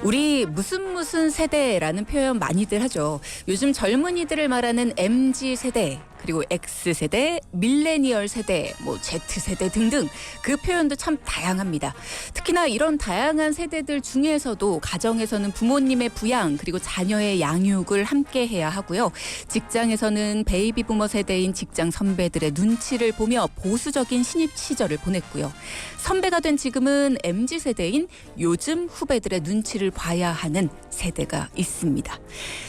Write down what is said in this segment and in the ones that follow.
우리 무슨 세대라는 표현 많이들 하죠. 요즘 젊은이들을 말하는 MZ세대, 그리고 X세대, 밀레니얼 세대, Z세대 등등 그 표현도 참 다양합니다. 특히나 이런 다양한 세대들 중에서도 가정에서는 부모님의 부양 그리고 자녀의 양육을 함께 해야 하고요. 직장에서는 베이비 부머 세대인 직장 선배들의 눈치를 보며 보수적인 신입 시절을 보냈고요. 선배가 된 지금은 MZ세대인 요즘 후배들의 눈치를 봐야 하는 세대가 있습니다.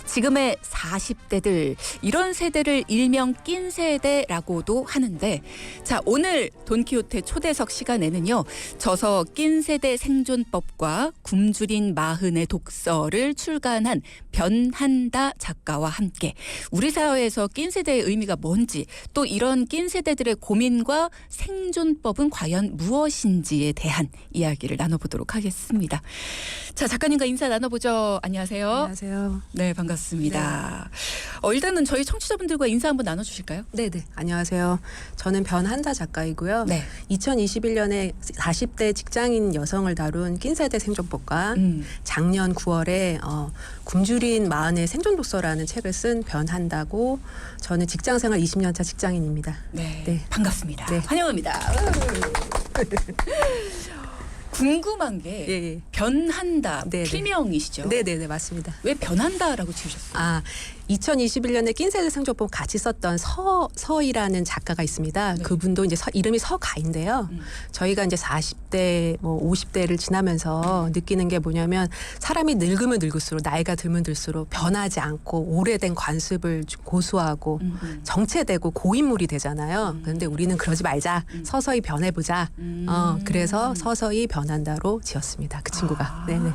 지금의 40대들, 이런 세대를 일명 낀 세대라고도 하는데, 자, 오늘 돈키호테 초대석 시간에는요, 저서 낀 세대 생존법과 굶주린 마흔의 독서를 출간한 변한다 작가와 함께 우리 사회에서 낀 세대의 의미가 뭔지, 또 이런 낀 세대들의 고민과 생존법은 과연 무엇인지에 대한 이야기를 나눠보도록 하겠습니다. 자, 작가님과 인사 나눠보죠. 안녕하세요. 안녕하세요. 네, 반갑습니다. 일단은 저희 청취자분들과 인사 한번 나눠주실까요? 네네. 안녕하세요. 저는 변한다 작가이고요. 네. 2021년에 40대 직장인 여성을 다룬 낀세대 생존법과 작년 9월에 굶주린 마흔의 생존독서라는 책을 쓴 변한다고, 저는 직장생활 20년차 직장인입니다. 네, 네. 반갑습니다. 네. 환영합니다. 궁금한 게 예. 변한다, 네네. 필명이시죠? 네네네, 맞습니다. 왜 변한다라고 지으셨어요? 2021년에 낀세대 생존법 같이 썼던 서이라는 작가가 있습니다. 네. 그분도 이제 이름이 서가인데요. 저희가 이제 40대, 50대를 지나면서 느끼는 게 뭐냐면, 사람이 늙으면 늙을수록, 나이가 들면 들수록 변하지 않고 오래된 관습을 고수하고 정체되고 고인물이 되잖아요. 그런데 우리는 그러지 말자. 서서히 변해보자. 그래서 서서히 변한다로 지었습니다. 그 친구가. 네네.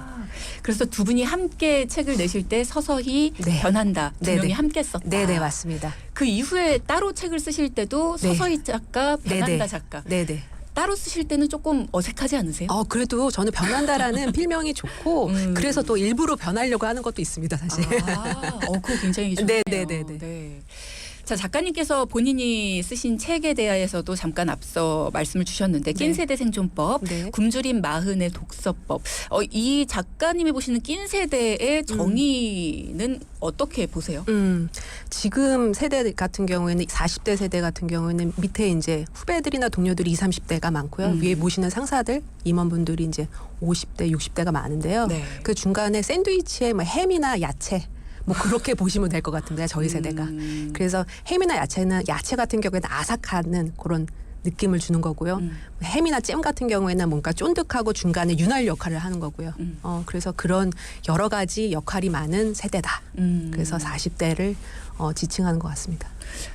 그래서 두 분이 함께 책을 내실 때 서서히 네. 변한다, 두 명이 네네. 함께 썼다. 네네, 맞습니다. 그 이후에 따로 책을 쓰실 때도 네. 서서히 작가, 변한다 네네. 작가. 네네. 따로 쓰실 때는 조금 어색하지 않으세요? 그래도 저는 변한다라는 필명이 좋고, 그래서 또 일부러 변하려고 하는 것도 있습니다, 사실. 그거 굉장히 좋네요. 네네네네. 네. 자, 작가님께서 본인이 쓰신 책에 대해서도 잠깐 앞서 말씀을 주셨는데, 낀 네. 세대 생존법, 네. 굶주린 마흔의 독서법. 이 작가님이 보시는 낀 세대의 정의는 어떻게 보세요? 지금 세대 같은 경우에는, 40대 세대 같은 경우에는 밑에 이제 후배들이나 동료들이 20, 30대가 많고요. 위에 모시는 상사들, 임원분들이 이제 50대, 60대가 많은데요. 네. 그 중간에 샌드위치에 햄이나 야채, 그렇게 보시면 될 것 같은데, 저희 세대가. 그래서 햄이나 야채 같은 경우에는 아삭하는 그런 느낌을 주는 거고요. 햄이나 잼 같은 경우에는 뭔가 쫀득하고 중간에 윤활 역할을 하는 거고요. 그래서 그런 여러 가지 역할이 많은 세대다. 그래서 40대를 지칭하는 것 같습니다.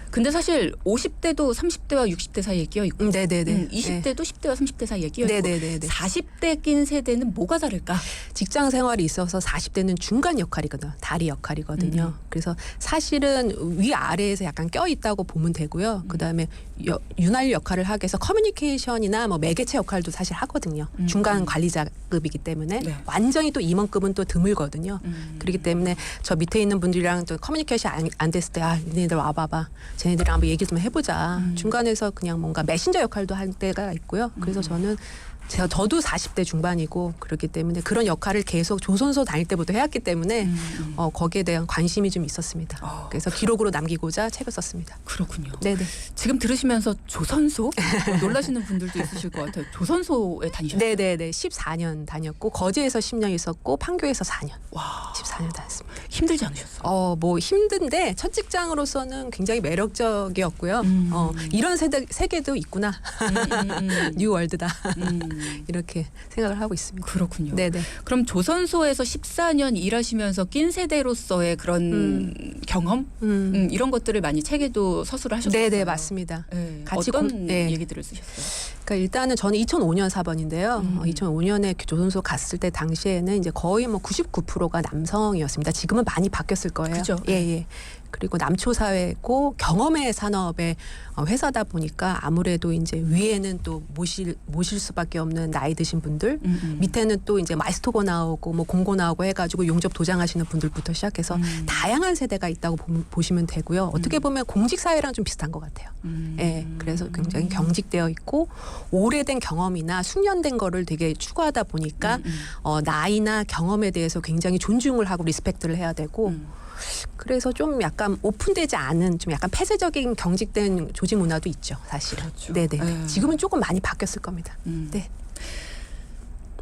근데 사실 50대도 30대와 60대 사이에 끼어 있고, 네네네. 20대도 10대와 30대 사이에 끼어 있고, 네네네네. 40대 낀 세대는 뭐가 다를까? 직장 생활이 있어서 40대는 중간 역할이거든요. 다리 역할이거든요. 그래서 사실은 위아래에서 약간 껴있다고 보면 되고요. 그다음에 윤활 역할을 하기 위해서 커뮤니케이션이나 매개체 역할도 사실 하거든요. 중간 관리자급이기 때문에. 네. 완전히 또 임원급은 또 드물거든요. 그렇기 때문에 저 밑에 있는 분들이랑 또 커뮤니케이션 안 됐을 때, 얘네들 와봐봐, 쟤네들이랑 한번 얘기 좀 해보자. 중간에서 그냥 뭔가 메신저 역할도 할 때가 있고요. 그래서 저도 40대 중반이고, 그렇기 때문에 그런 역할을 계속 조선소 다닐 때부터 해왔기 때문에 거기에 대한 관심이 좀 있었습니다. 그래서 기록으로 남기고자 책을 썼습니다. 그렇군요. 네네. 지금 들으시면서 조선소? 놀라시는 분들도 있으실 것 같아요. 조선소에 다니셨어요? 네네네. 14년 다녔고, 거제에서 10년 있었고, 판교에서 4년. 와, 14년 다녔습니다. 힘들지 않으셨어요? 힘든데 첫 직장으로서는 굉장히 매력적이었고요. 이런 세계도 있구나. 뉴월드다. 이렇게 생각을 하고 있습니다. 그렇군요. 네네. 그럼 조선소에서 14년 일하시면서 낀 세대로서의 그런 경험? 이런 것들을 많이 책에도 서술을 하셨어요? 네네, 맞습니다. 네. 같이 어떤 네. 얘기들을 쓰셨어요? 그러니까 일단은 저는 2005년 사번인데요. 2005년에 조선소 갔을 때 당시에는 이제 거의 99%가 남성이었습니다. 지금은 많이 바뀌었을 거예요. 그죠. 예. 그리고 남초 사회고 경험의 산업의 회사다 보니까 아무래도 이제 위에는 또 모실 수밖에 없는 나이 드신 분들, 밑에는 또 이제 마이스토고 나오고 뭐 공고 나오고 해가지고 용접 도장하시는 분들부터 시작해서 다양한 세대가 있다고 보시면 되고요. 어떻게 보면 공직 사회랑 좀 비슷한 것 같아요. 예, 그래서 굉장히 경직되어 있고 오래된 경험이나 숙련된 거를 되게 추구하다 보니까 나이나 경험에 대해서 굉장히 존중을 하고 리스펙트를 해야 되고. 그래서 좀 약간 오픈되지 않은 좀 약간 폐쇄적인 경직된 조직 문화도 있죠, 사실은. 그렇죠. 네네. 지금은 조금 많이 바뀌었을 겁니다. 네.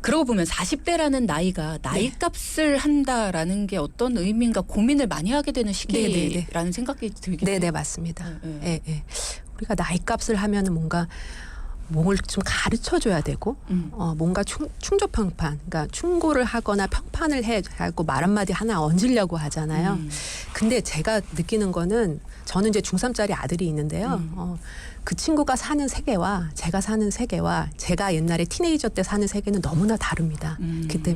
그러고 보면 40대라는 나이가 나이값을 한다라는 게 어떤 의미인가 고민을 많이 하게 되는 시기라는 생각이 들긴 해요. 네네, 맞습니다. 예, 예. 우리가 나이값을 하면은 뭔가 뭘 좀 가르쳐 줘야 되고 뭔가 충조 평판, 그러니까 충고를 하거나 평판을 해 하고 말 한마디 하나 얹으려고 하잖아요. 근데 제가 느끼는 거는 저는 이제 중3짜리 아들이 있는데요. 그 친구가 사는 세계와 제가 사는 세계와 제가 옛날에 티네이저 때 사는 세계는 너무나 다릅니다.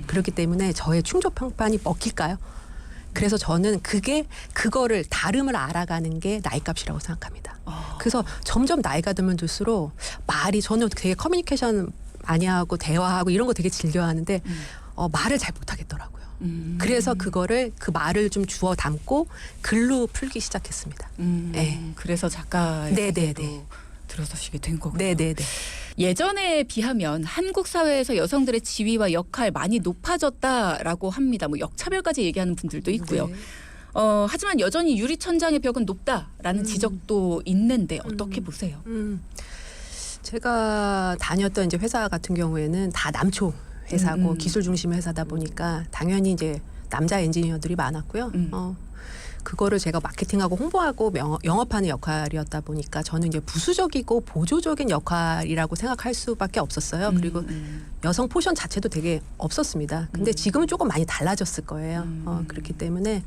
그렇기 때문에 저의 충조 평판이 먹힐까요? 그래서 저는 그거를 다름을 알아가는 게 나이값이라고 생각합니다. 그래서 점점 나이가 들면 들수록 저는 되게 커뮤니케이션 많이 하고 대화하고 이런 거 되게 즐겨하는데 말을 잘 못하겠더라고요. 그래서 그 말을 좀 주워 담고 글로 풀기 시작했습니다. 네. 그래서 작가의 네네네. 들어서시게 된 거군요. 네네네. 예전에 비하면 한국 사회에서 여성들의 지위와 역할 많이 높아졌다라고 합니다. 뭐 역차별까지 얘기하는 분들도 있고요. 네. 하지만 여전히 유리천장의 벽은 높다라는 지적도 있는데 어떻게 보세요? 제가 다녔던 이제 회사 같은 경우에는 다 남초 회사고 기술 중심 회사다 보니까 당연히 이제 남자 엔지니어들이 많았고요. 그거를 제가 마케팅하고 홍보하고 영업하는 역할이었다 보니까 저는 이제 부수적이고 보조적인 역할이라고 생각할 수밖에 없었어요. 그리고 여성 포션 자체도 되게 없었습니다. 근데 지금은 조금 많이 달라졌을 거예요. 그렇기 때문에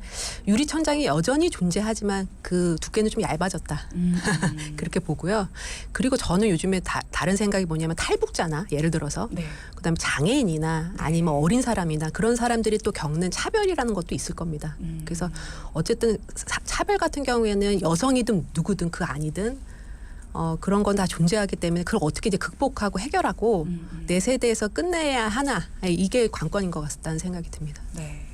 유리천장이 여전히 존재하지만 그 두께는 좀 얇아졌다. 그렇게 보고요. 그리고 저는 요즘에 다른 생각이 뭐냐면 탈북자나 예를 들어서 네. 그다음에 장애인이나 아니면 어린 사람이나 그런 사람들이 또 겪는 차별이라는 것도 있을 겁니다. 그래서 어쨌든 차별 같은 경우에는 여성이든 누구든 그 아니든 그런 건 다 존재하기 때문에 그걸 어떻게 이제 극복하고 해결하고 내 세대에서 끝내야 하나 이게 관건인 것 같다는 생각이 듭니다. 네.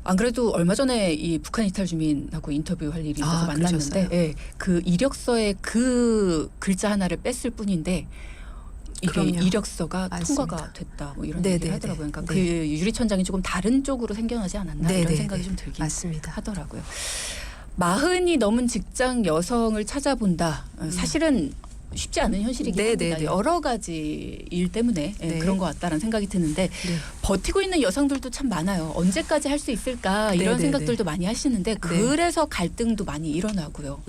안 그래도 얼마 전에 이 북한 이탈 주민하고 인터뷰할 일이 있어서 만났는데 그러셨어요? 그 이력서에 그 글자 하나를 뺐을 뿐인데 이게 그럼요. 이력서가 맞습니다. 통과가 됐다 뭐 이런 네네네. 얘기를 하더라고요. 그러니까 네. 그 유리천장이 조금 다른 쪽으로 생겨나지 않았나 이런 네네네. 생각이 좀 들긴 맞습니다. 하더라고요. 40이 넘은 직장 여성을 찾아본다. 사실은 쉽지 않은 현실이긴 네네네. 합니다. 여러 가지 일 때문에 네. 그런 것 같다는 생각이 드는데 네. 버티고 있는 여성들도 참 많아요. 언제까지 할 수 있을까 이런 네네네. 생각들도 많이 하시는데 그래서 갈등도 많이 일어나고요.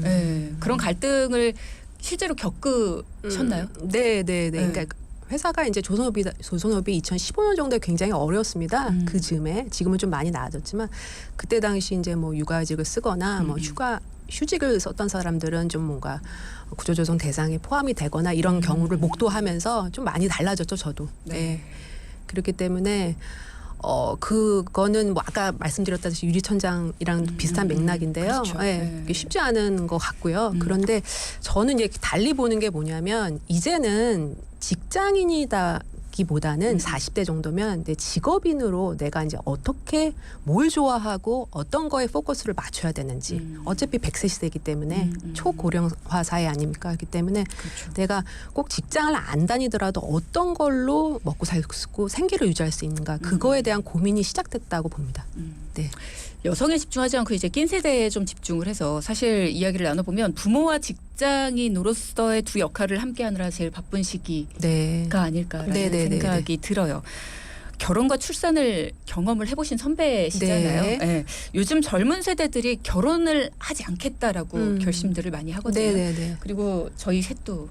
네. 그런 갈등을 실제로 겪으셨나요? 네네네. 그러니까 회사가 이제 조선업이 2015년 정도에 굉장히 어려웠습니다. 그 즈음에 지금은 좀 많이 나아졌지만 그때 당시 이제 뭐 육아직을 쓰거나 뭐 휴직을 썼던 사람들은 좀 뭔가 구조조정 대상에 포함이 되거나 이런 경우를 목도하면서 좀 많이 달라졌죠, 저도. 네. 그렇기 때문에 그거는 뭐 아까 말씀드렸다시피 유리천장이랑 비슷한 맥락인데요. 그렇죠. 네. 이게 쉽지 않은 것 같고요. 그런데 저는 이제 달리 보는 게 뭐냐면 이제는 직장인이다기보다는 40대 정도면 내 직업인으로 내가 이제 어떻게 뭘 좋아하고 어떤 거에 포커스를 맞춰야 되는지 어차피 100세 시대이기 때문에 초고령화 사회 아닙니까? 그렇기 때문에 그렇죠. 내가 꼭 직장을 안 다니더라도 어떤 걸로 먹고 살고 생계를 유지할 수 있는가 그거에 대한 고민이 시작됐다고 봅니다. 네. 여성에 집중하지 않고 이제 낀 세대에 좀 집중을 해서 사실 이야기를 나눠보면 부모와 직장인으로서의 두 역할을 함께하느라 제일 바쁜 시기가 네. 아닐까라는 네네네네. 생각이 들어요. 결혼과 출산을 경험을 해보신 선배시잖아요. 네. 네. 요즘 젊은 세대들이 결혼을 하지 않겠다라고 결심들을 많이 하거든요. 네네네. 그리고 저희 셋도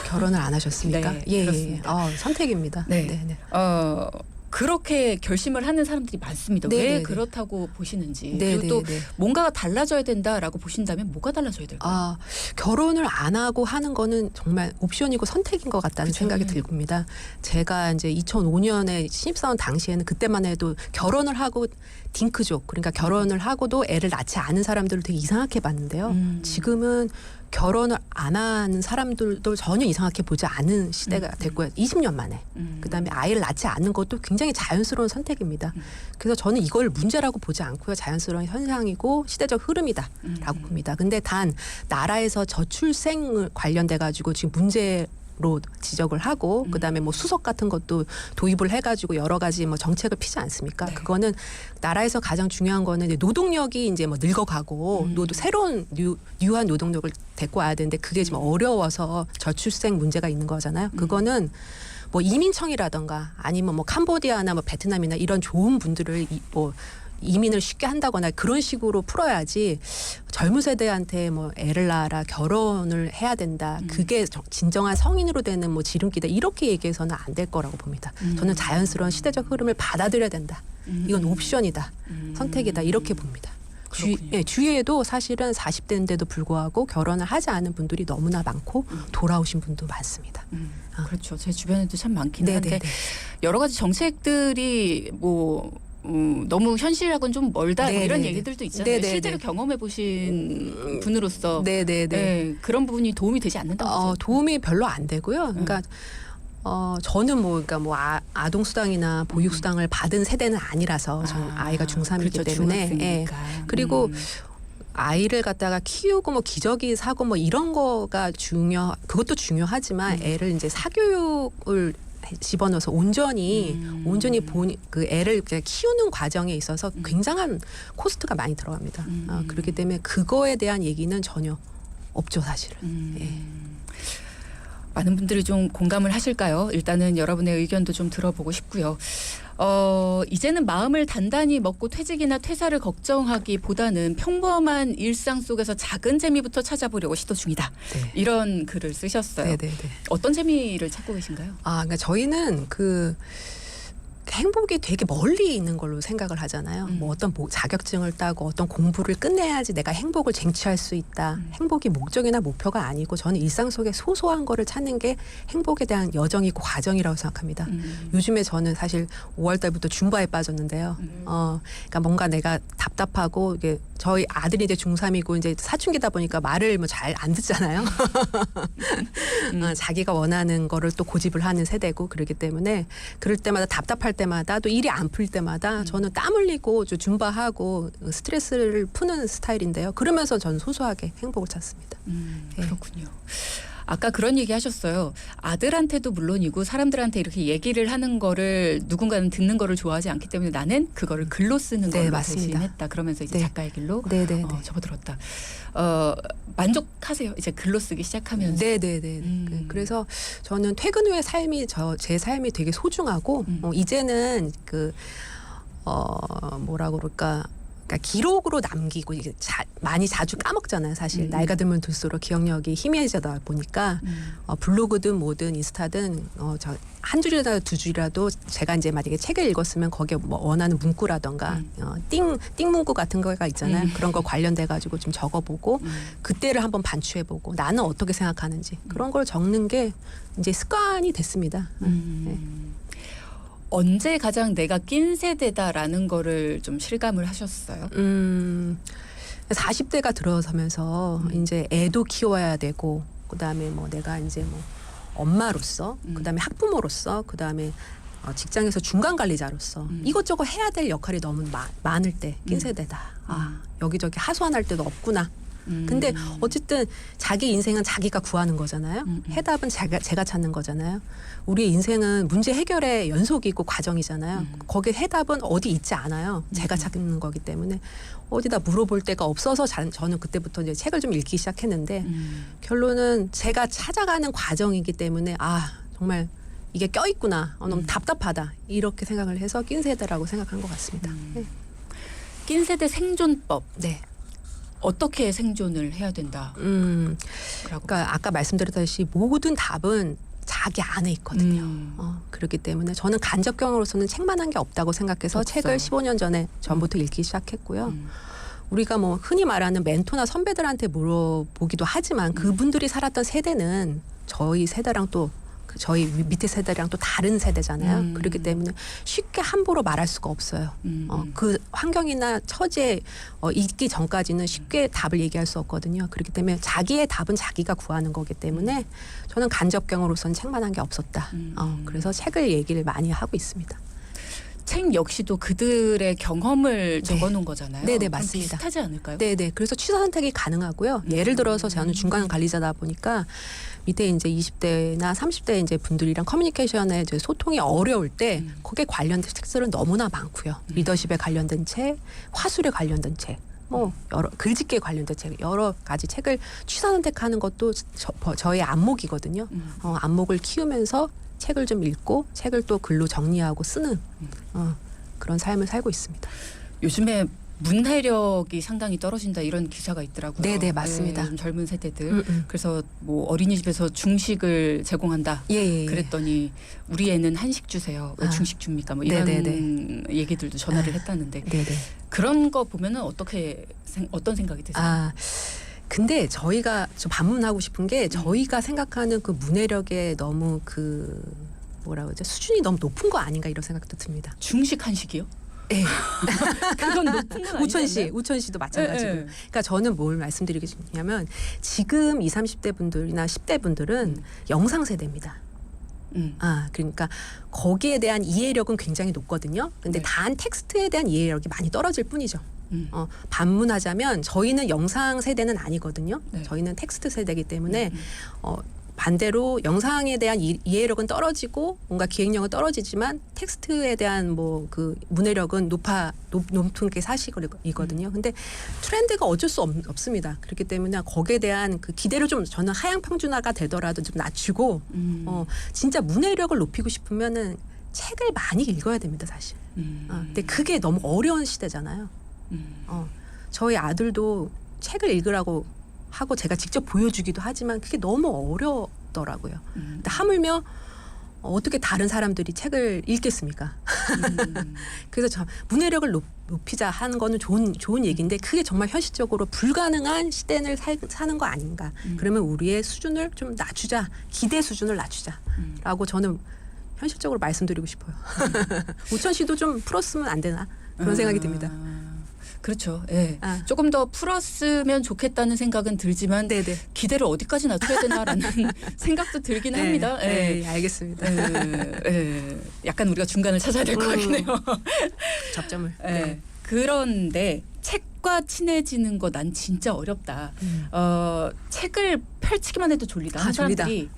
결혼을 안 하셨습니까? 네, 예, 예. 그렇습니다. 선택입니다. 네. 네네. 그렇게 결심을 하는 사람들이 많습니다. 네, 왜 네, 네. 그렇다고 보시는지. 네, 그리고 또 네, 네. 뭔가가 달라져야 된다라고 보신다면 뭐가 달라져야 될까요? 아, 결혼을 안 하고 하는 거는 정말 옵션이고 선택인 것 같다는 그쵸. 생각이 듭니다. 제가 이제 2005년에 신입사원 당시에는 그때만 해도 결혼을 하고 딩크족, 그러니까 결혼을 하고도 애를 낳지 않은 사람들을 되게 이상하게 봤는데요. 지금은 결혼을 안 하는 사람들도 전혀 이상하게 보지 않은 시대가 됐고요. 20년 만에. 그다음에 아이를 낳지 않는 것도 굉장히 자연스러운 선택입니다. 그래서 저는 이걸 문제라고 보지 않고요. 자연스러운 현상이고 시대적 흐름이다라고 봅니다. 근데 단 나라에서 저출생 관련돼 가지고 지금 문제로 지적을 하고 그다음에 뭐 수석 같은 것도 도입을 해가지고 여러 가지 뭐 정책을 피지 않습니까? 네. 그거는 나라에서 가장 중요한 거는 이제 노동력이 이제 뭐 늙어가고 새로운 뉴한 노동력을 데리고 와야 되는데 그게 좀 어려워서 저출생 문제가 있는 거잖아요. 그거는 뭐 이민청이라던가 아니면 뭐 캄보디아나 뭐 베트남이나 이런 좋은 분들을 뭐 이민을 쉽게 한다거나 그런 식으로 풀어야지 젊은 세대한테 뭐 애를 낳아라 결혼을 해야 된다 그게 진정한 성인으로 되는 뭐 지름길이다 이렇게 얘기해서는 안 될 거라고 봅니다. 저는 자연스러운 시대적 흐름을 받아들여야 된다. 이건 옵션이다. 선택이다. 이렇게 봅니다. 주위에도 사실은 40대인데도 불구하고 결혼을 하지 않은 분들이 너무나 많고 돌아오신 분도 많습니다. 그렇죠. 제 주변에도 참 많긴 한데 네네네. 여러 가지 정책들이 뭐 너무 현실하고는 좀 멀다 뭐 이런 네네네. 얘기들도 있잖아요. 네네네. 실제로 경험해 보신 분으로서 네네네. 네, 그런 부분이 도움이 되지 않는다고 보세요. 도움이 별로 안 되고요. 그러니까 저는 뭐 그러니까 뭐 아동 수당이나 보육 수당을 받은 세대는 아니라서 저는 아이가 중3이기 그렇죠. 때문에 중학생이니까. 그리고 아이를 갖다가 키우고 뭐 기저귀 사고 뭐 이런 거가 그것도 중요하지만 애를 이제 사교육을 집어넣어서 온전히 그 애를 키우는 과정에 있어서 굉장한 코스트가 많이 들어갑니다. 그렇기 때문에 그거에 대한 얘기는 전혀 없죠, 사실은. 예. 많은 분들이 좀 공감을 하실까요? 일단은 여러분의 의견도 좀 들어보고 싶고요. 이제는 마음을 단단히 먹고 퇴직이나 퇴사를 걱정하기보다는 평범한 일상 속에서 작은 재미부터 찾아보려고 시도 중이다. 네. 이런 글을 쓰셨어요. 네네네. 어떤 재미를 찾고 계신가요? 그러니까 저희는 행복이 되게 멀리 있는 걸로 생각을 하잖아요. 뭐 어떤 자격증을 따고 어떤 공부를 끝내야지 내가 행복을 쟁취할 수 있다. 행복이 목적이나 목표가 아니고 저는 일상 속에 소소한 거를 찾는 게 행복에 대한 여정이고 과정이라고 생각합니다. 요즘에 저는 사실 5월 달부터 줌바에 빠졌는데요. 그러니까 뭔가 내가 답답하고 이게 저희 아들이 이제 중3이고 이제 사춘기다 보니까 말을 뭐 잘 안 듣잖아요. 자기가 원하는 거를 또 고집을 하는 세대고 그러기 때문에 그럴 때마다 답답할 때마다 또 일이 안 풀 때마다 저는 땀 흘리고 줌바하고 스트레스를 푸는 스타일인데요. 그러면서 저는 소소하게 행복을 찾습니다. 그렇군요. 아까 그런 얘기 하셨어요. 아들한테도 물론이고 사람들한테 이렇게 얘기를 하는 거를 누군가는 듣는 거를 좋아하지 않기 때문에 나는 그거를 글로 쓰는 네, 걸로 맞습니다. 대신했다. 그러면서 이제 네. 작가의 길로 네네네. 접어들었다. 만족하세요? 이제 글로 쓰기 시작하면서. 네네네. 그래서 저는 퇴근 후의 삶이 제 삶이 되게 소중하고 이제는 뭐라고 그럴까. 그러니까 기록으로 남기고 이게 많이 자주 까먹잖아요. 사실 나이가 들면 들수록 기억력이 희미해지다 보니까 블로그든 뭐든 인스타든 한 줄이라도 두 줄이라도 제가 이제 만약에 책을 읽었으면 거기에 뭐 원하는 문구라던가 띵 문구 같은 거가 있잖아요. 그런 거 관련돼 가지고 좀 적어보고 그때를 한번 반추해보고 나는 어떻게 생각하는지 그런 걸 적는 게 이제 습관이 됐습니다. 네. 언제 가장 내가 낀 세대다라는 거를 좀 실감을 하셨어요? 40대가 들어서면서 이제 애도 키워야 되고 그다음에 뭐 내가 이제 뭐 엄마로서 그다음에 학부모로서 그다음에 직장에서 중간 관리자로서 이것저것 해야 될 역할이 너무 많을 때 낀 세대다. 여기저기 하소연할 데도 없구나. 근데 어쨌든 자기 인생은 자기가 구하는 거잖아요. 해답은 제가 찾는 거잖아요. 우리의 인생은 문제 해결의 연속이고 과정이잖아요. 거기에 해답은 어디 있지 않아요. 제가 찾는 거기 때문에 어디다 물어볼 데가 없어서 저는 그때부터 이제 책을 좀 읽기 시작했는데 결론은 제가 찾아가는 과정이기 때문에 정말 이게 껴있구나. 너무 답답하다. 이렇게 생각을 해서 낀 세대라고 생각한 것 같습니다. 네. 낀 세대 생존법. 네. 어떻게 생존을 해야 된다? 그러니까 아까 말씀드렸다시피 모든 답은 자기 안에 있거든요. 그렇기 때문에 저는 간접 경험으로서는 책만 한 게 없다고 생각해서 없어. 책을 15년 전에 전부터 읽기 시작했고요. 우리가 뭐 흔히 말하는 멘토나 선배들한테 물어보기도 하지만 그분들이 살았던 세대는 저희 세대랑 또 저희 밑에 세대랑 또 다른 세대잖아요. 그렇기 때문에 쉽게 함부로 말할 수가 없어요. 그 환경이나 처지에 있기 전까지는 쉽게 답을 얘기할 수 없거든요. 그렇기 때문에 자기의 답은 자기가 구하는 거기 때문에 저는 간접경으로서는 책만 한 게 없었다. 그래서 책을 얘기를 많이 하고 있습니다. 책 역시도 그들의 경험을 네. 적어놓은 거잖아요. 네네, 그럼 맞습니다. 비슷하지 않을까요? 네네. 그래서 취사 선택이 가능하고요. 예를 들어서 저는 중간 관리자다 보니까 밑에 이제 20대나 30대 이제 분들이랑 커뮤니케이션에 이제 소통이 어려울 때 거기에 관련된 책들은 너무나 많고요. 리더십에 관련된 책, 화술에 관련된 책, 뭐 여러 글짓기에 관련된 책, 여러 가지 책을 취사 선택하는 것도 저의 안목이거든요. 안목을 키우면서 책을 좀 읽고 책을 또 글로 정리하고 쓰는 그런 삶을 살고 있습니다. 요즘에 문해력이 상당히 떨어진다 이런 기사가 있더라고요. 네네, 맞습니다. 요즘 젊은 세대들. 그래서 뭐 어린이집에서 중식을 제공한다. 예. 그랬더니 우리 애는 한식 주세요. 뭐 중식 줍니까? 뭐 이런 얘기들도 전화를 했다는데 네네. 그런 거 보면은 어떤 생각이 드세요? 근데 저희가 좀 반문하고 싶은 게 저희가 생각하는 그 문해력의 너무 그 뭐라 그러죠? 수준이 너무 높은 거 아닌가 이런 생각도 듭니다. 중식 한식이요? 네. 그건 높은 건 아니잖아요. 우천시도 마찬가지고. 네. 그러니까 저는 뭘 말씀드리겠냐면 지금 20, 30대 분들이나 10대 분들은 영상 세대입니다. 그러니까 거기에 대한 이해력은 굉장히 높거든요. 근데 네. 단 텍스트에 대한 이해력이 많이 떨어질 뿐이죠. 반문하자면 저희는 영상 세대는 아니거든요. 네. 저희는 텍스트 세대이기 때문에 반대로 영상에 대한 이해력은 떨어지고 뭔가 기획력은 떨어지지만 텍스트에 대한 뭐 그 문해력은 높은 게 사실이거든요. 근데 트렌드가 어쩔 수 없습니다. 그렇기 때문에 거기에 대한 그 기대를 좀 저는 하향 평준화가 되더라도 좀 낮추고 진짜 문해력을 높이고 싶으면은 책을 많이 읽어야 됩니다, 사실. 근데 그게 너무 어려운 시대잖아요. 저희 아들도 책을 읽으라고 하고 제가 직접 보여주기도 하지만 그게 너무 어렵더라고요. 근데 하물며 어떻게 다른 사람들이 책을 읽겠습니까? 그래서 저 문해력을 높이자 하는 거는 좋은 얘기인데 그게 정말 현실적으로 불가능한 시대를 사는 거 아닌가. 그러면 우리의 수준을 좀 낮추자. 기대 수준을 낮추자라고 저는 현실적으로 말씀드리고 싶어요. 우천시도 좀 풀었으면 안 되나 그런 생각이 듭니다. 그렇죠. 예. 조금 더 풀었으면 좋겠다는 생각은 들지만 기대를 어디까지 낮춰야 되나라는 생각도 들긴 합니다. 네, 알겠습니다. 약간 우리가 중간을 찾아야 될 것 같긴 해요. 접점을. 그런데 책과 친해지는 거 난 진짜 어렵다. 책을 펼치기만 해도 졸리다 하는 사람들이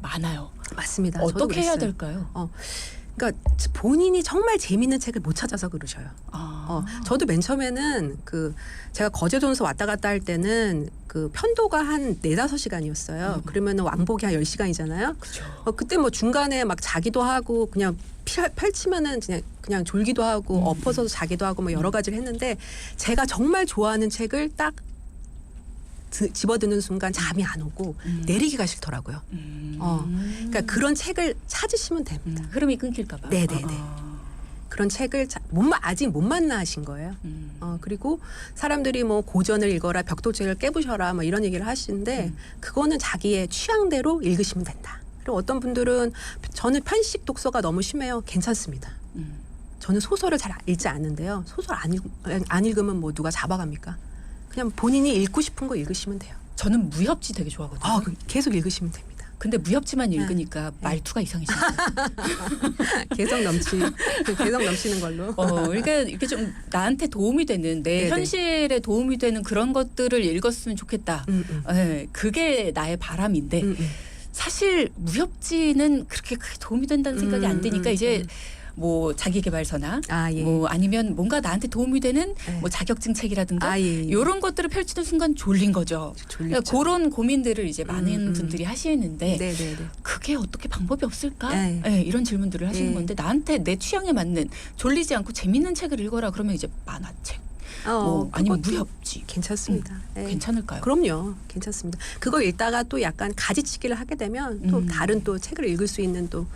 많아요. 맞습니다. 어떻게 해야 될까요? 그러니까 본인이 정말 재미있는 책을 못 찾아서 그러셔요. 저도 맨 처음에는 제가 거제도에서 왔다 갔다 할 때는 그 편도가 한 4-5시간이었어요. 그러면 왕복이 한 10시간이잖아요. 그렇죠. 그때 뭐 중간에 막 자기도 하고 그냥 펼치면은 그냥 졸기도 하고 엎어서 자기도 하고 뭐 여러 가지를 했는데 제가 정말 좋아하는 책을 딱 집어드는 순간 잠이 안 오고 내리기가 싫더라고요. 그러니까 그런 책을 찾으시면 됩니다. 흐름이 끊길까 봐. 네네네. 그런 책을 아직 못 만나신 거예요. 그리고 사람들이 뭐 고전을 읽어라, 벽돌책을 깨부셔라, 뭐 이런 얘기를 하시는데 그거는 자기의 취향대로 읽으시면 된다. 그리고 어떤 분들은 저는 편식 독서가 너무 심해요. 괜찮습니다. 저는 소설을 잘 읽지 않는데요. 소설 안 읽으면 뭐 누가 잡아갑니까? 그냥 본인이 읽고 싶은 거 읽으시면 돼요. 저는 무협지 되게 좋아하거든요. 계속 읽으시면 됩니다. 근데 무협지만 읽으니까 말투가 이상해져요. 개성 넘치는 걸로. 그러니까 이렇게 좀 나한테 도움이 되는 내 현실에 도움이 되는 그런 것들을 읽었으면 좋겠다. 그게 나의 바람인데 사실 무협지는 그렇게 크게 도움이 된다는 생각이 안 드니까 이제 뭐 자기계발서나 뭐 아니면 뭔가 나한테 도움이 되는 뭐 자격증 책이라든가 이런 것들을 펼치는 순간 졸린 거죠. 그러니까 그런 고민들을 이제 많은 분들이 하시는데 그게 어떻게 방법이 없을까? 이런 질문들을 하시는 건데 나한테 내 취향에 맞는 졸리지 않고 재밌는 책을 읽어라 그러면 이제 만화책 뭐 아니면 그것도 무협지 괜찮습니다. 네. 괜찮을까요? 그럼요, 괜찮습니다. 그걸 읽다가 또 약간 가지치기를 하게 되면 또 다른 또 책을 읽을 수 있는 또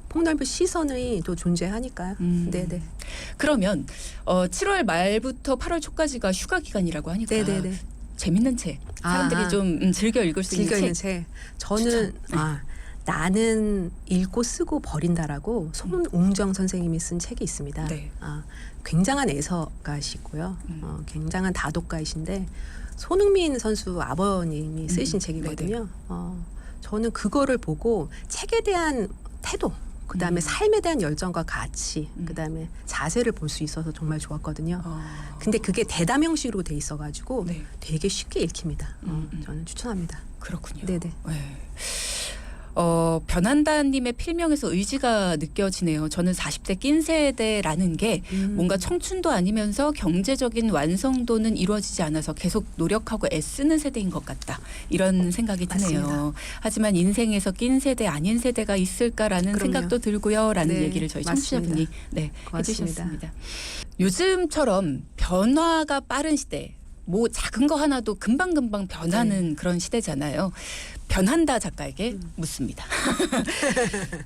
폭넓은 시선이 또 존재하니까요. 네네. 그러면 7월 말부터 8월 초까지가 휴가 기간이라고 하니까 네네네. 재밌는 책 사람들이 좀 즐겨 읽을 수 즐겨 있는 읽는 책. 책. 저는 나는 읽고 쓰고 버린다라고 손웅정 선생님이 쓴 책이 있습니다. 네. 굉장한 애서가시고요. 굉장한 다독가이신데 손흥민 선수 아버님이 쓰신 책이거든요. 저는 그거를 보고 책에 대한 태도, 그다음에 삶에 대한 열정과 가치, 그다음에 자세를 볼 수 있어서 정말 좋았거든요. 근데 그게 대담 형식으로 돼 있어가지고 네. 되게 쉽게 읽힙니다. 저는 추천합니다. 그렇군요. 네네. 네. 변한다님의 필명에서 의지가 느껴지네요. 저는 40대 낀 세대라는 게 뭔가 청춘도 아니면서 경제적인 완성도는 이루어지지 않아서 계속 노력하고 애쓰는 세대인 것 같다. 이런 생각이 드네요. 맞습니다. 하지만 인생에서 낀 세대 아닌 세대가 있을까라는 그럼요. 생각도 들고요. 라는 네, 얘기를 저희 맞습니다. 청취자분이 고맙습니다. 해주셨습니다. 요즘처럼 변화가 빠른 시대, 뭐 작은 거 하나도 금방금방 변하는 그런 시대잖아요. 변한다 작가에게 묻습니다.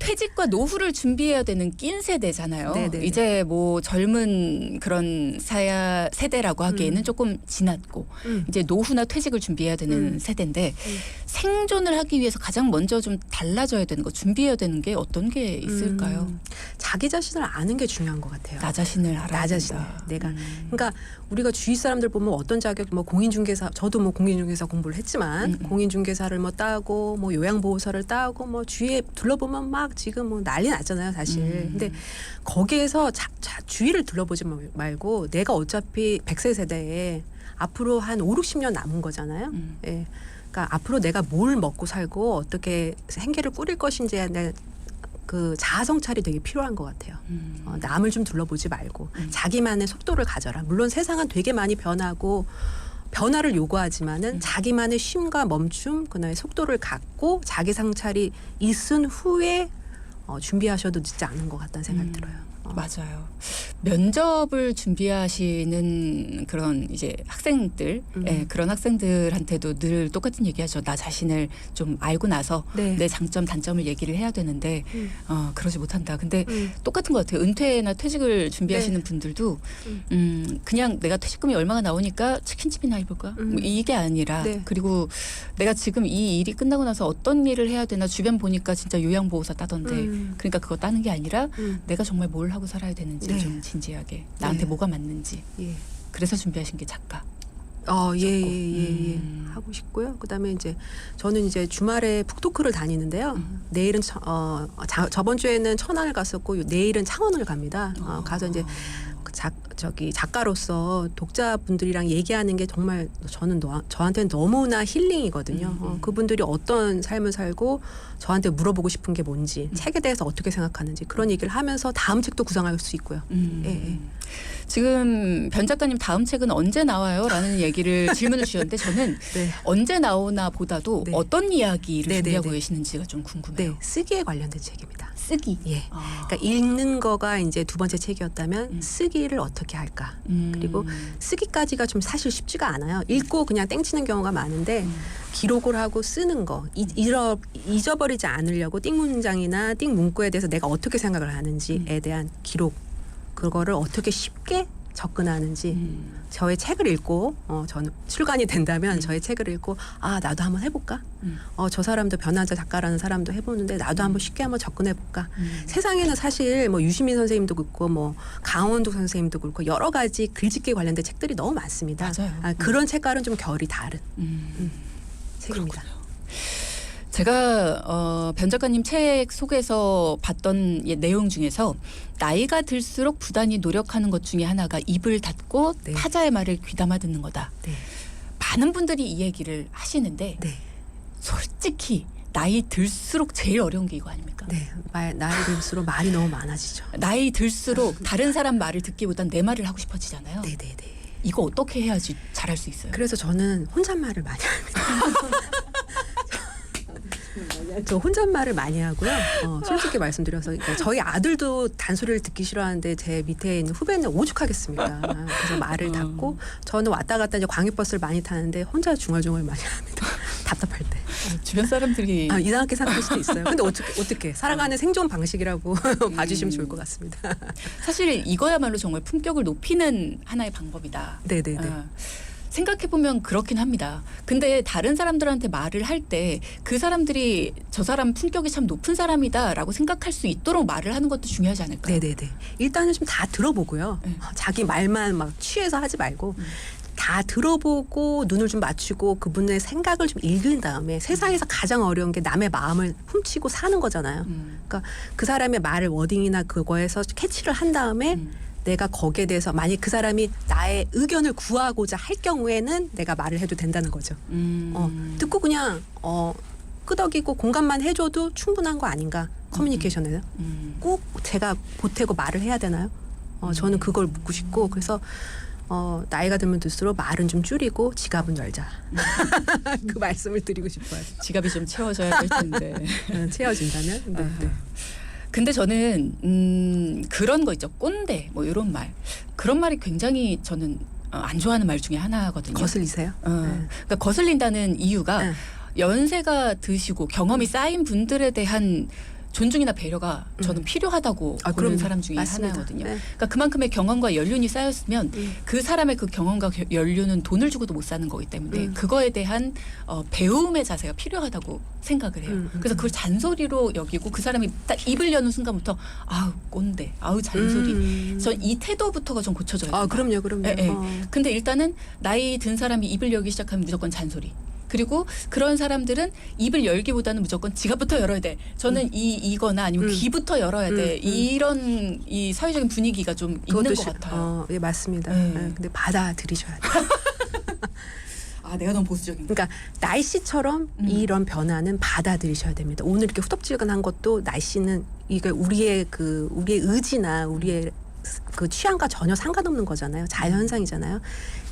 퇴직과 노후를 준비해야 되는 낀 세대잖아요. 네네네. 이제 뭐 젊은 그런 세대라고 하기에는 조금 지났고 이제 노후나 퇴직을 준비해야 되는 세대인데 생존을 하기 위해서 가장 먼저 좀 달라져야 되는 거, 준비해야 되는 게 어떤 게 있을까요? 자기 자신을 아는 게 중요한 것 같아요. 나 자신을 알아야 나 자신을. 된다. 내가 그러니까 우리가 주위 사람들 보면 어떤 자격, 뭐 공인중개사, 저도 뭐 공인중개사 공부를 했지만 공인중개사를 뭐 따고 뭐 요양보호사를 따고 뭐 주위에 둘러보면 막 지금 뭐 난리 났잖아요, 사실. 근데 거기에서 주위를 둘러보지 말고 내가 어차피 100세 세대에 앞으로 한 5, 60년 남은 거잖아요. 예. 그러니까 앞으로 내가 뭘 먹고 살고 어떻게 생계를 꾸릴 것인지에 대한 그 자아 성찰이 되게 필요한 것 같아요. 남을 좀 둘러보지 말고 자기만의 속도를 가져라. 물론 세상은 되게 많이 변하고 변화를 요구하지만은 자기만의 쉼과 멈춤, 그다음에 속도를 갖고 자기 성찰이 있은 후에 준비하셔도 늦지 않은 것 같다는 생각이 들어요. 맞아요. 면접을 준비하시는 그런 이제 학생들, 그런 학생들한테도 늘 똑같은 얘기하죠. 나 자신을 좀 알고 나서 네. 내 장점, 단점을 얘기를 해야 되는데 그러지 못한다. 근데 똑같은 것 같아요. 은퇴나 퇴직을 준비하시는 분들도 그냥 내가 퇴직금이 얼마가 나오니까 치킨집이나 해볼까? 뭐 이게 아니라 네. 그리고 내가 지금 이 일이 끝나고 나서 어떤 일을 해야 되나 주변 보니까 진짜 요양보호사 따던데 그러니까 그거 따는 게 아니라 내가 정말 뭘 하고 살아야 되는지 네. 좀 진지하게 나한테 네. 뭐가 맞는지 예. 그래서 준비하신 게 작가. 예. 하고 싶고요. 그다음에 이제 저는 이제 주말에 북토크를 다니는데요. 내일은 저번 주에는 천안을 갔었고 내일은 창원을 갑니다. 가서 이제 작가로서 독자분들이랑 얘기하는 게 정말 저한테는 너무나 힐링이거든요. 그분들이 어떤 삶을 살고 저한테 물어보고 싶은 게 뭔지, 책에 대해서 어떻게 생각하는지 그런 얘기를 하면서 다음 책도 구상할 수 있고요. 예. 지금 변 작가님 다음 책은 언제 나와요? 라는 얘기를 질문을 주셨는데 저는 네. 언제 나오나 보다도 네. 어떤 이야기를 네, 준비하고 네, 네. 계시는지가 좀 궁금해요. 네, 쓰기에 관련된 책입니다. 쓰기. 예. 그러니까 읽는 거가 이제 두 번째 책이었다면 쓰기를 어떻게 할까? 그리고 쓰기까지가 좀 사실 쉽지가 않아요. 읽고 그냥 땡치는 경우가 많은데 기록을 하고 쓰는 거 잊어버리지 않으려고 띵 문장이나 띵 문구에 대해서 내가 어떻게 생각을 하는지에 대한 기록, 그거를 어떻게 쉽게 접근하는지 저의 책을 읽고 저는 출간이 된다면 저의 책을 읽고 나도 한번 해볼까? 저 사람도 변화자 작가라는 사람도 해보는데 나도 한번 쉽게 한번 접근해볼까? 세상에는 사실 뭐 유시민 선생님도 그렇고 뭐 강원도 선생님도 그렇고 여러 가지 글짓기 관련된 책들이 너무 많습니다. 맞아요. 그런 책과는 좀 결이 다른 책입니다. 그렇군요. 제가 변 작가님 책 속에서 봤던 내용 중에서 나이가 들수록 부단히 노력하는 것 중에 하나가 입을 닫고 네. 타자의 말을 귀담아 듣는 거다. 네. 많은 분들이 이 얘기를 하시는데 네. 솔직히 나이 들수록 제일 어려운 게 이거 아닙니까? 네. 나이 들수록 말이 너무 많아지죠. 나이 들수록 다른 사람 말을 듣기보단 내 말을 하고 싶어지잖아요. 네네네. 이거 어떻게 해야지 잘할 수 있어요? 그래서 저는 혼잣말을 많이 합니다. 저 혼잣말을 많이 하고요. 솔직히 말씀드려서 그러니까 저희 아들도 단소리를 듣기 싫어하는데 제 밑에 있는 후배는 오죽하겠습니까. 그래서 말을 닫고 저는 왔다 갔다 이제 광역버스를 많이 타는데 혼자 중얼중얼 많이 합니다. 답답할 때. 주변 사람들이 이상하게 생각할 수도 있어요. 근데 어떻게 살아가는 생존 방식이라고 봐주시면 좋을 것 같습니다. 사실 이거야말로 정말 품격을 높이는 하나의 방법이다. 네네네. 생각해보면 그렇긴 합니다. 근데 다른 사람들한테 말을 할 때 그 사람들이 저 사람 품격이 참 높은 사람이다라고 생각할 수 있도록 말을 하는 것도 중요하지 않을까요? 네네네. 일단은 좀 다 들어보고요. 네. 자기 말만 막 취해서 하지 말고 다 들어보고 눈을 좀 맞추고 그분의 생각을 좀 읽은 다음에 세상에서 가장 어려운 게 남의 마음을 훔치고 사는 거잖아요. 그러니까 그 사람의 말을 워딩이나 그거에서 캐치를 한 다음에 내가 거기에 대해서 만약 그 사람이 나의 의견을 구하고자 할 경우에는 내가 말을 해도 된다는 거죠. 듣고 그냥 끄덕이고 공감만 해줘도 충분한 거 아닌가 커뮤니케이션에는 꼭 제가 보태고 말을 해야 되나요? 저는 그걸 묻고 싶고 그래서 나이가 들면 들수록 말은 좀 줄이고 지갑은 열자. 그 말씀을 드리고 싶어요. 지갑이 좀 채워져야 될 텐데. 채워진다면. 네. 근데 저는 그런 거 있죠. 꼰대 뭐 이런 말. 그런 말이 굉장히 저는 안 좋아하는 말 중에 하나거든요. 거슬리세요? 그러니까 거슬린다는 이유가 연세가 드시고 경험이 쌓인 분들에 대한 존중이나 배려가 저는 필요하다고 보는 그럼요. 사람 중에 맞습니다. 하나거든요. 네. 그러니까 그만큼의 경험과 연륜이 쌓였으면 그 사람의 그 경험과 연륜은 돈을 주고도 못 사는 거기 때문에 그거에 대한 배움의 자세가 필요하다고 생각을 해요. 그래서 그걸 잔소리로 여기고 그 사람이 딱 입을 여는 순간부터 아우 꼰대, 아우 잔소리. 전 이 태도부터가 좀 고쳐져야 돼요. 그럼요. 근데 일단은 나이 든 사람이 입을 열기 시작하면 무조건 잔소리. 그리고 그런 사람들은 입을 열기보다는 무조건 지갑부터 열어야 돼. 저는 이거나 아니면 귀부터 열어야 돼. 이런 이 사회적인 분위기가 좀 있는 것 같아요. 예, 맞습니다. 근데 받아들이셔야 돼요. 내가 너무 보수적인. 그러니까 날씨처럼 이런 변화는 받아들이셔야 됩니다. 오늘 이렇게 후덥지근한 것도 날씨는 이게 우리의 의지나 우리의 그 취향과 전혀 상관없는 거잖아요. 자연현상이잖아요.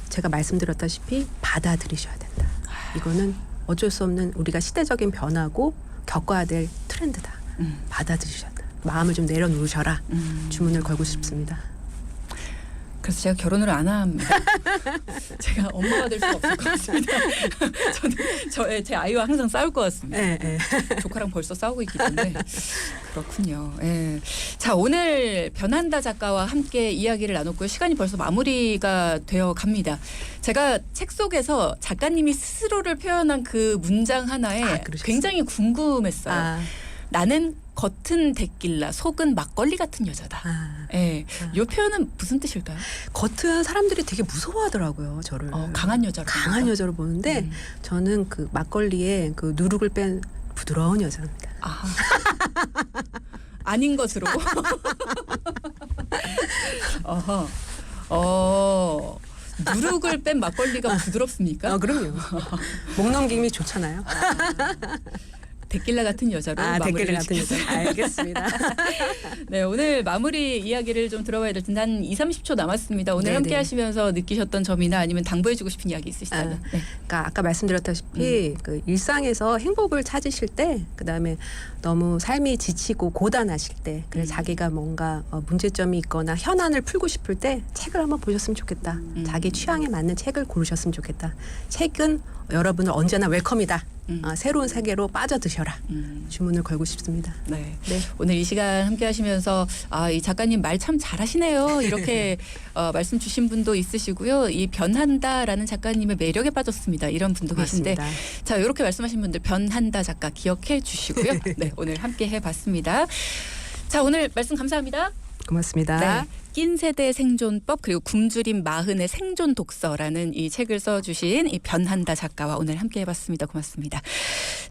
제가 말씀드렸다시피 받아들이셔야 된다. 이거는 어쩔 수 없는 우리가 시대적인 변화고 겪어야 될 트렌드다. 받아들이셔야 된다. 마음을 좀 내려놓으셔라. 주문을 걸고 싶습니다. 그래서 제가 결혼을 안 합니다. 제가 엄마가 될 수가 없을 것 같습니다. 저는 제 아이와 항상 싸울 것 같습니다. 조카랑 벌써 싸우고 있기 때문에 그렇군요. 자, 오늘 변한다 작가와 함께 이야기를 나눴고요. 시간이 벌써 마무리가 되어 갑니다. 제가 책 속에서 작가님이 스스로를 표현한 그 문장 하나에 굉장히 궁금했어요. 나는 겉은 데킬라, 속은 막걸리 같은 여자다. 이 표현은 무슨 뜻일까요? 겉은 사람들이 되게 무서워하더라고요, 저를. 강한 여자로. 강한 여자로 보는데 저는 그 막걸리에 그 누룩을 뺀 부드러운 여자입니다. 아닌 것으로. 누룩을 뺀 막걸리가 부드럽습니까? 그럼요. 목 넘김이 좋잖아요. 데킬라 같은 여자로 마무리를 데킬라 같은 여자. 알겠습니다. 네, 오늘 마무리 이야기를 좀 들어봐야 될 텐데 한 20-30초 남았습니다. 오늘 함께 하시면서 느끼셨던 점이나 아니면 당부해주고 싶은 이야기 있으시다면. 그러니까 아까 말씀드렸다시피 그 일상에서 행복을 찾으실 때 그다음에 너무 삶이 지치고 고단하실 때 그래서 자기가 뭔가 문제점이 있거나 현안을 풀고 싶을 때 책을 한번 보셨으면 좋겠다. 자기 취향에 맞는 책을 고르셨으면 좋겠다. 책은 여러분을 언제나 웰컴이다. 새로운 세계로 빠져드셔라. 주문을 걸고 싶습니다. 네. 오늘 이 시간 함께 하시면서 이 작가님 말 참 잘하시네요. 이렇게 말씀 주신 분도 있으시고요. 이 변한다라는 작가님의 매력에 빠졌습니다. 이런 분도 계신데 자, 이렇게 말씀하신 분들 변한다 작가 기억해 주시고요. 네, 오늘 함께 해봤습니다. 자, 오늘 말씀 감사합니다. 고맙습니다. 낀 세대 생존법 그리고 굶주린 마흔의 생존 독서라는 이 책을 써주신 이 변한다 작가와 오늘 함께 해봤습니다. 고맙습니다.